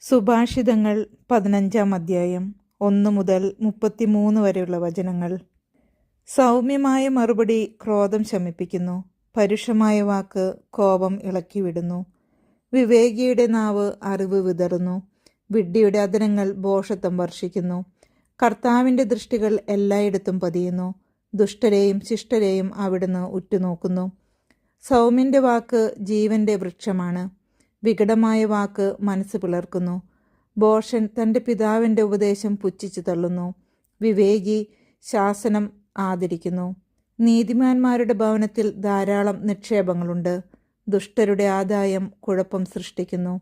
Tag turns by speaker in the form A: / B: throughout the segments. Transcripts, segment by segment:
A: സുഭാഷിതങ്ങൾ 15-ാം അധ്യായം 1 മുതൽ 33 വരെയുള്ള വചനങ്ങൾ. സൗമ്യമായ മറുപടി ക്രോധം ശമിപ്പിക്കുന്നു, പരുഷമായ വാക്ക് കോപം ഇളക്കിവിടുന്നു. വിവേകിയുടെ നാവ് അറിവ് വിതറുന്നു, വിഡ്ഢിയുടെ അധരങ്ങൾ ഭോഷത്വം വർഷിക്കുന്നു. കർത്താവിൻ്റെ ദൃഷ്ടികൾ എല്ലായിടത്തും പതിയുന്നു, ദുഷ്ടരെയും ശിഷ്ടരെയും അവിടുന്ന് ഉറ്റുനോക്കുന്നു. സൗമ്യൻ്റെ വാക്ക് ജീവൻ്റെ വൃക്ഷമാണ്, വികടമായ വാക്ക് മനസ്സ് പിളർക്കുന്നു. ഭോഷൻ തൻ്റെ പിതാവിൻ്റെ ഉപദേശം പുച്ഛിച്ചു തള്ളുന്നു, വിവേകി ശാസനം ആദരിക്കുന്നു. നീതിമാന്മാരുടെ ഭവനത്തിൽ ധാരാളം നിക്ഷേപങ്ങളുണ്ട്, ദുഷ്ടരുടെ ആദായം കുഴപ്പം സൃഷ്ടിക്കുന്നു.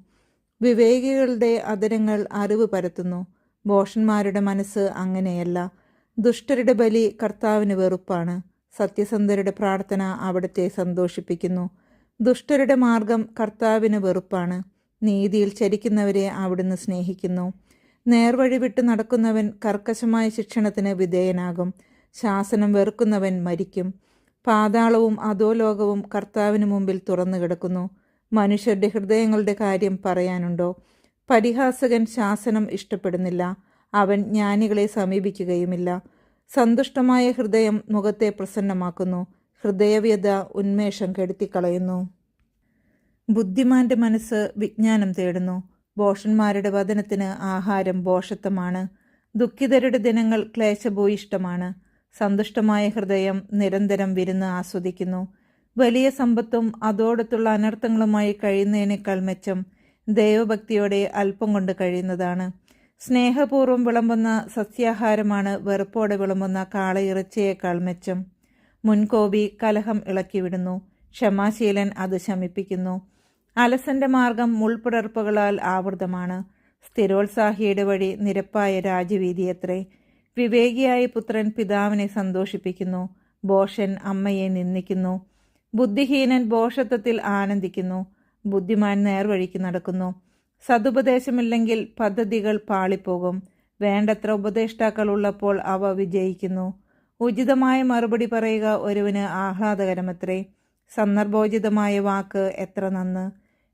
A: വിവേകികളുടെ അധരങ്ങൾ അറിവ് പരത്തുന്നു, ഭോഷന്മാരുടെ മനസ്സ് അങ്ങനെയല്ല. ദുഷ്ടരുടെ ബലി കർത്താവിന് വെറുപ്പാണ്, സത്യസന്ധരുടെ പ്രാർത്ഥന അവിടുത്തെ സന്തോഷിപ്പിക്കുന്നു. ദുഷ്ടരുടെ മാർഗം കർത്താവിന് വെറുപ്പാണ്, നീതിയിൽ ചരിക്കുന്നവരെ അവിടുന്ന് സ്നേഹിക്കുന്നു. നേർവഴി വിട്ട് നടക്കുന്നവൻ കർക്കശമായ ശിക്ഷണത്തിന് വിധേയനാകും, ശാസനം വെറുക്കുന്നവൻ മരിക്കും. പാതാളവും അധോലോകവും കർത്താവിന് മുമ്പിൽ തുറന്നു കിടക്കുന്നു. മനുഷ്യരുടെ ഹൃദയങ്ങളുടെ കാര്യം പറയാനുണ്ടോ? പരിഹാസകൻ ശാസനം ഇഷ്ടപ്പെടുന്നില്ല, അവൻ ജ്ഞാനികളെ സമീപിക്കുകയുമില്ല. സന്തുഷ്ടമായ ഹൃദയം മുഖത്തെ പ്രസന്നമാക്കുന്നു, ഹൃദയവ്യത ഉന്മേഷം കെടുത്തിക്കളയുന്നു. ബുദ്ധിമാന്റെ മനസ്സ് വിജ്ഞാനം തേടുന്നു, ഭോഷന്മാരുടെ വദനത്തിന് ആഹാരം ഭോഷത്വമാണ്. ദുഃഖിതരുടെ ദിനങ്ങൾ ക്ലേശഭൂയിഷ്ടമാണ്, സന്തുഷ്ടമായ ഹൃദയം നിരന്തരം വിരുന്ന് ആസ്വദിക്കുന്നു. വലിയ സമ്പത്തും അതോടത്തുള്ള അനർത്ഥങ്ങളുമായി കഴിയുന്നതിനേക്കാൾ മെച്ചം ദൈവഭക്തിയോടെ അല്പം കൊണ്ട് കഴിയുന്നതാണ്. സ്നേഹപൂർവ്വം വിളമ്പുന്ന സസ്യാഹാരമാണ് വെറുപ്പോടെ വിളമ്പുന്ന കാളയിറച്ചിയേക്കാൾ മെച്ചം. മുൻകോപി കലഹം ഇളക്കിവിടുന്നു, ക്ഷമാശീലൻ അത് ശമിപ്പിക്കുന്നു. അലസന്റെ മാർഗം മുൾപുടർപ്പുകളാൽ ആവൃതമാണ്, സ്ഥിരോത്സാഹിയുടെ വഴി നിരപ്പായ രാജവീതിയത്രേ. വിവേകിയായ പുത്രൻ പിതാവിനെ സന്തോഷിപ്പിക്കുന്നു, ഭോഷൻ അമ്മയെ നിന്ദിക്കുന്നു. ബുദ്ധിഹീനൻ ഭോഷത്വത്തിൽ ആനന്ദിക്കുന്നു, ബുദ്ധിമാൻ നേർവഴിക്ക് നടക്കുന്നു. സതുപദേശമില്ലെങ്കിൽ പദ്ധതികൾ പാളിപ്പോകും, വേണ്ടത്ര ഉപദേഷ്ടാക്കൾ ഉള്ളപ്പോൾ അവ വിജയിക്കുന്നു. ഉചിതമായ മറുപടി പറയുക ഒരുവന് ആഹ്ലാദകരമത്രേ, സന്ദർഭോചിതമായ വാക്ക് എത്ര നന്ന്.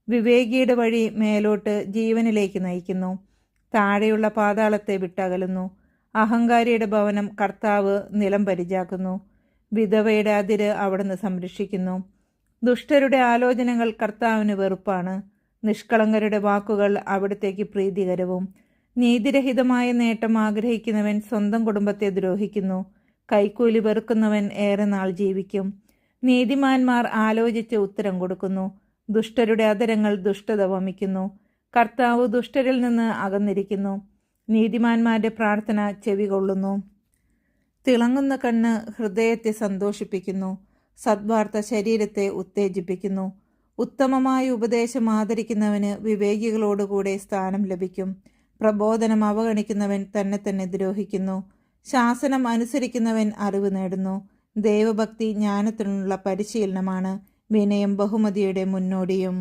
A: വിവേകിയുടെ വഴി മേലോട്ട് ജീവനിലേക്ക് നയിക്കുന്നു, താഴെയുള്ള പാതാളത്തെ വിട്ടകലുന്നു. അഹങ്കാരിയുടെ ഭവനം കർത്താവ് നിലം പരിചാക്കുന്നു, വിധവയുടെ അതിര് അവിടുന്ന് സംരക്ഷിക്കുന്നു. ദുഷ്ടരുടെ ആലോചനകൾ കർത്താവിന് വെറുപ്പാണ്, നിഷ്കളങ്കരുടെ വാക്കുകൾ അവിടത്തേക്ക് പ്രീതികരവും. നീതിരഹിതമായ നേട്ടം ആഗ്രഹിക്കുന്നവൻ സ്വന്തം കുടുംബത്തെ ദ്രോഹിക്കുന്നു, കൈക്കൂലി വെറുക്കുന്നവൻ ഏറെ നാൾ ജീവിക്കും. നീതിമാന്മാർ ആലോചിച്ച് ഉത്തരം കൊടുക്കുന്നു, ദുഷ്ടരുടെ അധരങ്ങൾ ദുഷ്ടത വമിക്കുന്നു. കർത്താവ് ദുഷ്ടരിൽ നിന്ന് അകന്നിരിക്കുന്നു, നീതിമാന്മാരുടെ പ്രാർത്ഥന ചെവികൊള്ളുന്നു. തിളങ്ങുന്ന കണ്ണ് ഹൃദയത്തെ സന്തോഷിപ്പിക്കുന്നു, സദ്വാർത്ത ശരീരത്തെ ഉത്തേജിപ്പിക്കുന്നു. ഉത്തമമായ ഉപദേശം ആദരിക്കുന്നവന് വിവേകികളോടുകൂടെ സ്ഥാനം ലഭിക്കും. പ്രബോധനം അവഗണിക്കുന്നവൻ തന്നെ തന്നെ ദ്രോഹിക്കുന്നു, ശാസനം അനുസരിക്കുന്നവൻ അറിവ് നേടുന്നു. ദൈവഭക്തി ജ്ഞാനത്തിനുള്ള പരിശീലനമാണ്, വിനയം ബഹുമതിയുടെ മുന്നോടിയും.